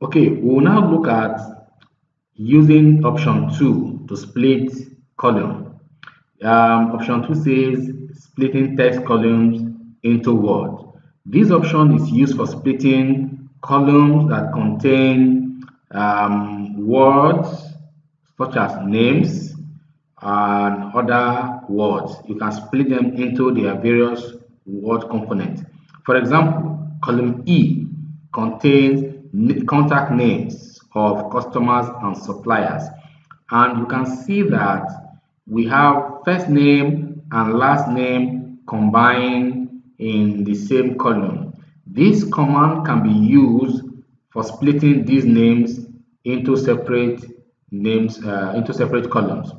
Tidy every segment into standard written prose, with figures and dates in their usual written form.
Okay, we will now look at using option 2 to split column. Option 2 says splitting text columns into words. This option is used for splitting columns that contain words such as names and other words. You can split them into their various word components. For example, column E contains contact names of customers and suppliers. And you can see that we have first name and last name combined in the same column. This command can be used for splitting these names into separate into separate columns.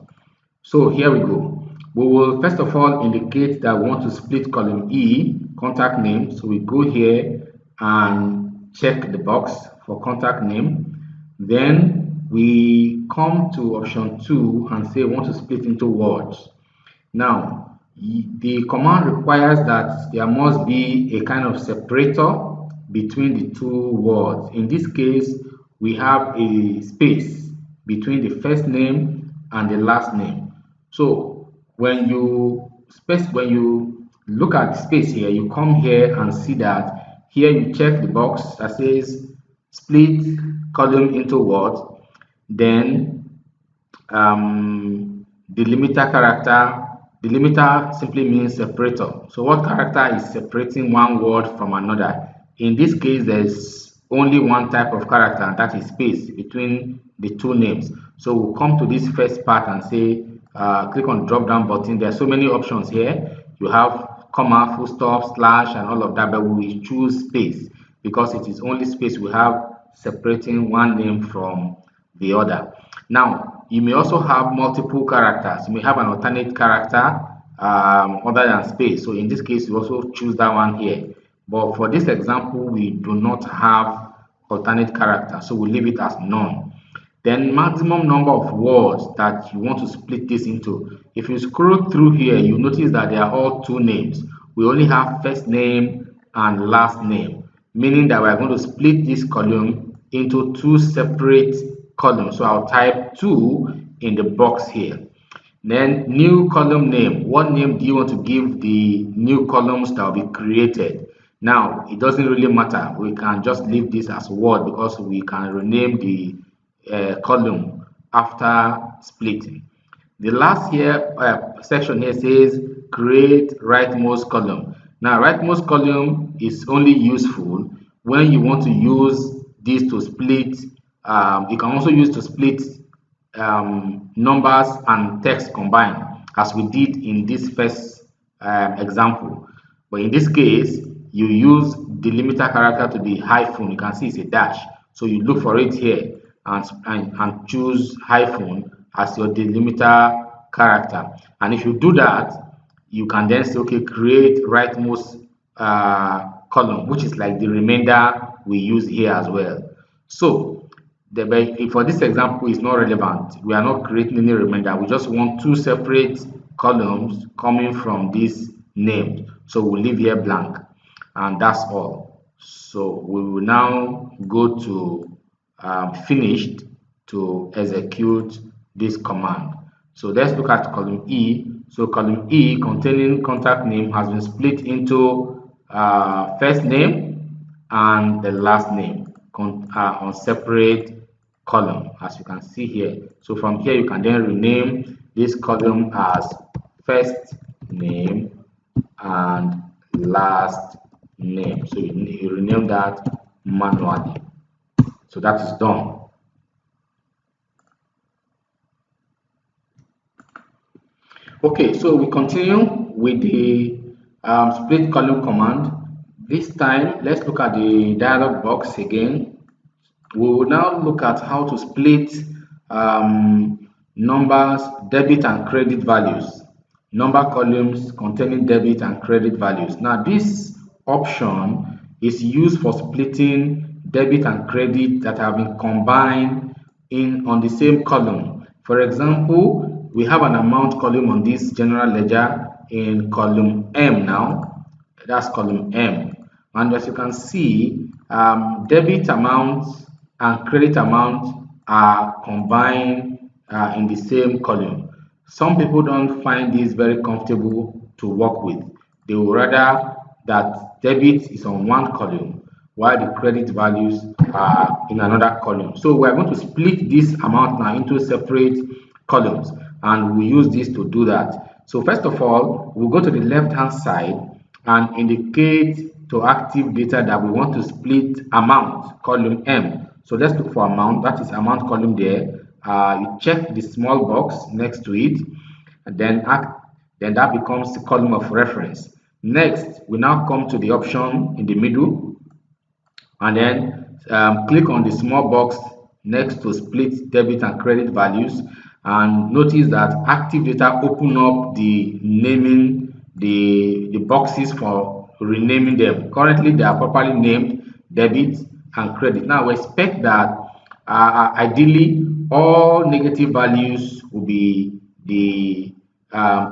So here we go. We will first of all indicate that we want to split column E, contact name. So we go here and check the box for contact name. Then we come to option 2 and say we want to split into words. Now, the command requires that there must be a kind of separator between the two words. In this case, we have a space between the first name and the last name. So when you look at the space here, you come here and see that here you check the box that says split column into words. Then delimiter character. Delimiter simply means separator. So what character is separating one word from another? In this case, there's only one type of character, and that is space between the two names. So we'll come to this first part and say, click on drop down button. There are so many options here. You have comma, full stop, slash, and all of that, but we will choose space because it is only space we have separating one name from the other. Now, you may also have multiple characters. You may have an alternate character other than space. So in this case, you also choose that one here. But for this example, we do not have alternate character, so we leave it as none. Then maximum number of words that you want to split this into. If you scroll through here, you notice that they are all two names. We only have first name and last name, meaning that we are going to split this column into two separate columns. So I'll type 2 in the box here. Then new column name. What name do you want to give the new columns that will be created? Now, it doesn't really matter. We can just leave this as word because we can rename the column after splitting. The last here section here says create rightmost column. Now, rightmost column is only useful when you want to use this to split. You can also use to split numbers and text combined, as we did in this first example. But in this case, you use the limiter character to the hyphen. You can see it's a dash. So you look for it here and choose hyphen as your delimiter character. And if you do that, you can then say, okay, create rightmost column, which is like the remainder we use here as well. So for this example, it's not relevant. We are not creating any remainder. We just want two separate columns coming from this name. So we'll leave here blank, and that's all. So we will now go to finished to execute this command. So let's look at column E. So column E containing contact name has been split into first name and the last name on separate column, as you can see here. So from here you can then rename this column as first name and last name. So you rename that manually. So that is done. Okay, so we continue with the split column command. This time, let's look at the dialog box again. We will now look at how to split numbers, debit and credit values, number columns containing debit and credit values. Now, this option is used for splitting debit and credit that have been combined on the same column. For example, we have an amount column on this general ledger in column M now. That's column M. And as you can see, debit amount and credit amount are combined in the same column. Some people don't find this very comfortable to work with. They would rather that debit is on one column while the credit values are in another column. So we are going to split this amount now into separate columns, and we use this to do that. So first of all, we'll go to the left hand side and indicate to active data that we want to split amount, column M. So let's look for amount, that is amount column there. You check the small box next to it, and then that becomes the column of reference. Next, we now come to the option in the middle, and then click on the small box next to split debit and credit values, and notice that active data open up the naming the boxes for renaming them. Currently they are properly named debit and credit. Now we expect that ideally all negative values will be the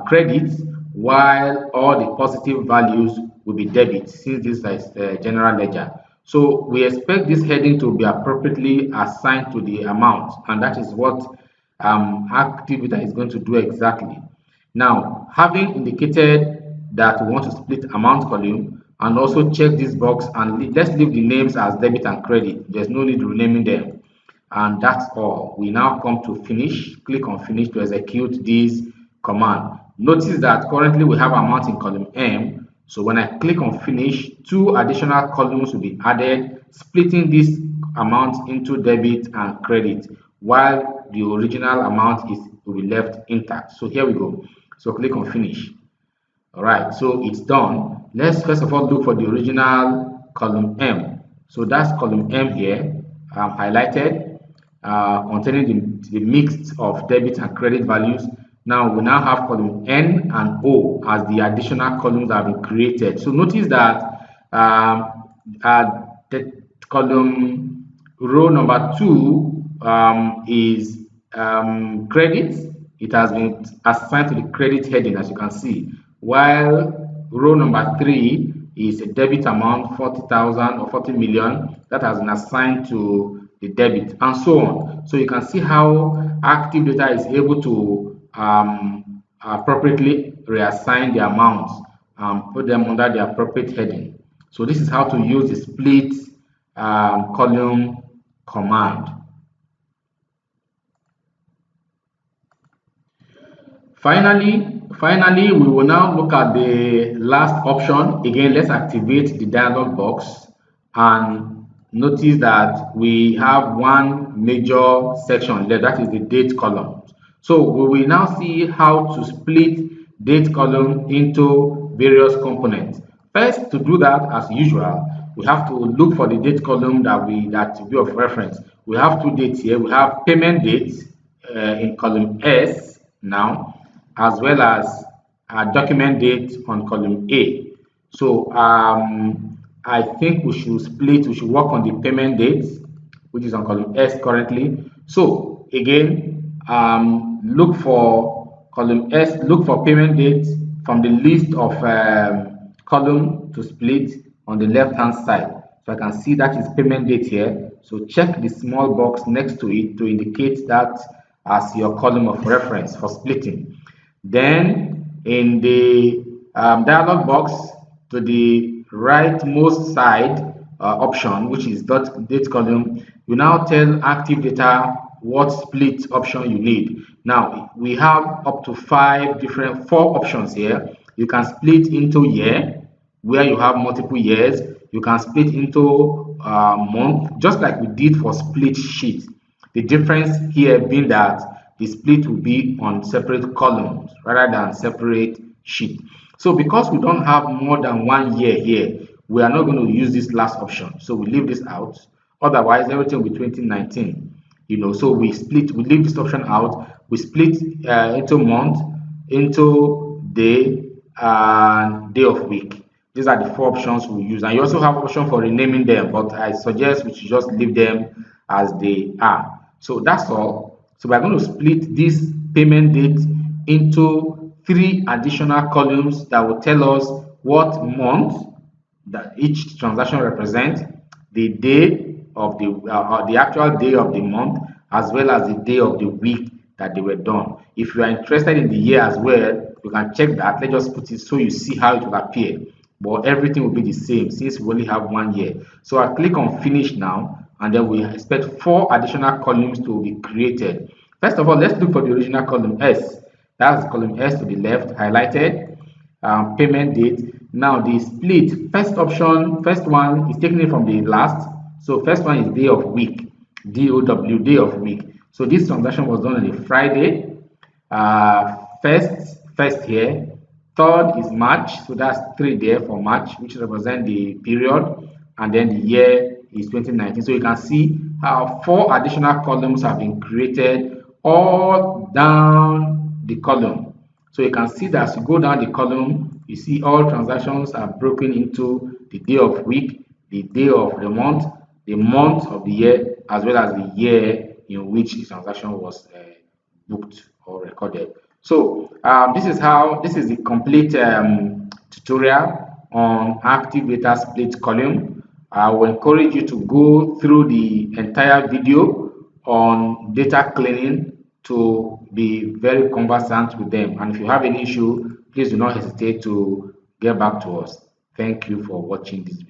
credits, while all the positive values will be debit, since this is general ledger. So we expect this heading to be appropriately assigned to the amount, and that is what Activita is going to do exactly. Now, having indicated that we want to split amount column, and also check this box, and let's leave the names as debit and credit. There's no need renaming them. And that's all. We now come to finish. Click on finish to execute this command. Notice that currently we have amount in column M. So when I click on finish, two additional columns will be added, splitting this amount into debit and credit, while the original amount will be left intact. So here we go. So click on finish. All right, so it's done. Let's first of all look for the original column M. So that's column M here, highlighted, containing the mix of debit and credit values. Now we now have column N and O as the additional columns that have been created. So notice that the column row number 2 is credit. It has been assigned to the credit heading, as you can see, while row number 3 is a debit amount 40,000 or 40 million that has been assigned to the debit, and so on. So you can see how active data is able to appropriately reassign the amounts, put them under the appropriate heading. So this is how to use the split column command. Finally, we will now look at the last option. Again, let's activate the dialog box and notice that we have one major section there, that is the date column. So we will now see how to split date column into various components. First, to do that, as usual, we have to look for the date column that will be of reference. We have two dates here. We have payment date in column S now, as well as document date on column A. So I think we should work on the payment date, which is on column S currently. So again, look for column S, look for payment date from the list of column to split on the left hand side. So I can see that is payment date here. So check the small box next to it to indicate that as your column of reference for splitting. Then in the dialog box to the rightmost side option, which is date column, you now tell active data what split option you need. Now we have up to 4 options here. You can split into year, where you have multiple years. You can split into month, just like we did for split sheet. The difference here being that the split will be on separate columns rather than separate sheet. So because we don't have more than 1 year here, we are not going to use this last option. So we leave this out. Otherwise, everything will be 2019. So we leave this option out. We split into month, into day, and day of week. These are the 4 options we use. And you also have option for renaming them, but I suggest we should just leave them as they are. So that's all. So we're going to split this payment date into 3 additional columns that will tell us what month that each transaction represents, the day of the actual day of the month, as well as the day of the week that they were done. If you are interested in the year as well, you can check that. Let's just put it so you see how it will appear. But everything will be the same since we only have 1 year. So I click on finish now, and then we expect 4 additional columns to be created. First of all, let's look for the original column S. That's column S to the left, highlighted. Payment date. Now the split, first option, first one is taken from the last. So first one is day of week, DOW, day of week. So this transaction was done on a Friday. First here. Third is March, so that's 3 there for March, which represent the period, and then the year is 2019. So you can see how 4 additional columns have been created all down the column. So you can see that as you go down the column, you see all transactions are broken into the day of week, the day of the month of the year, as well as the year in which the transaction was booked or recorded. So this is the complete tutorial on active data split column. I will encourage you to go through the entire video on data cleaning to be very conversant with them. And if you have any issue, please do not hesitate to get back to us. Thank you for watching this video.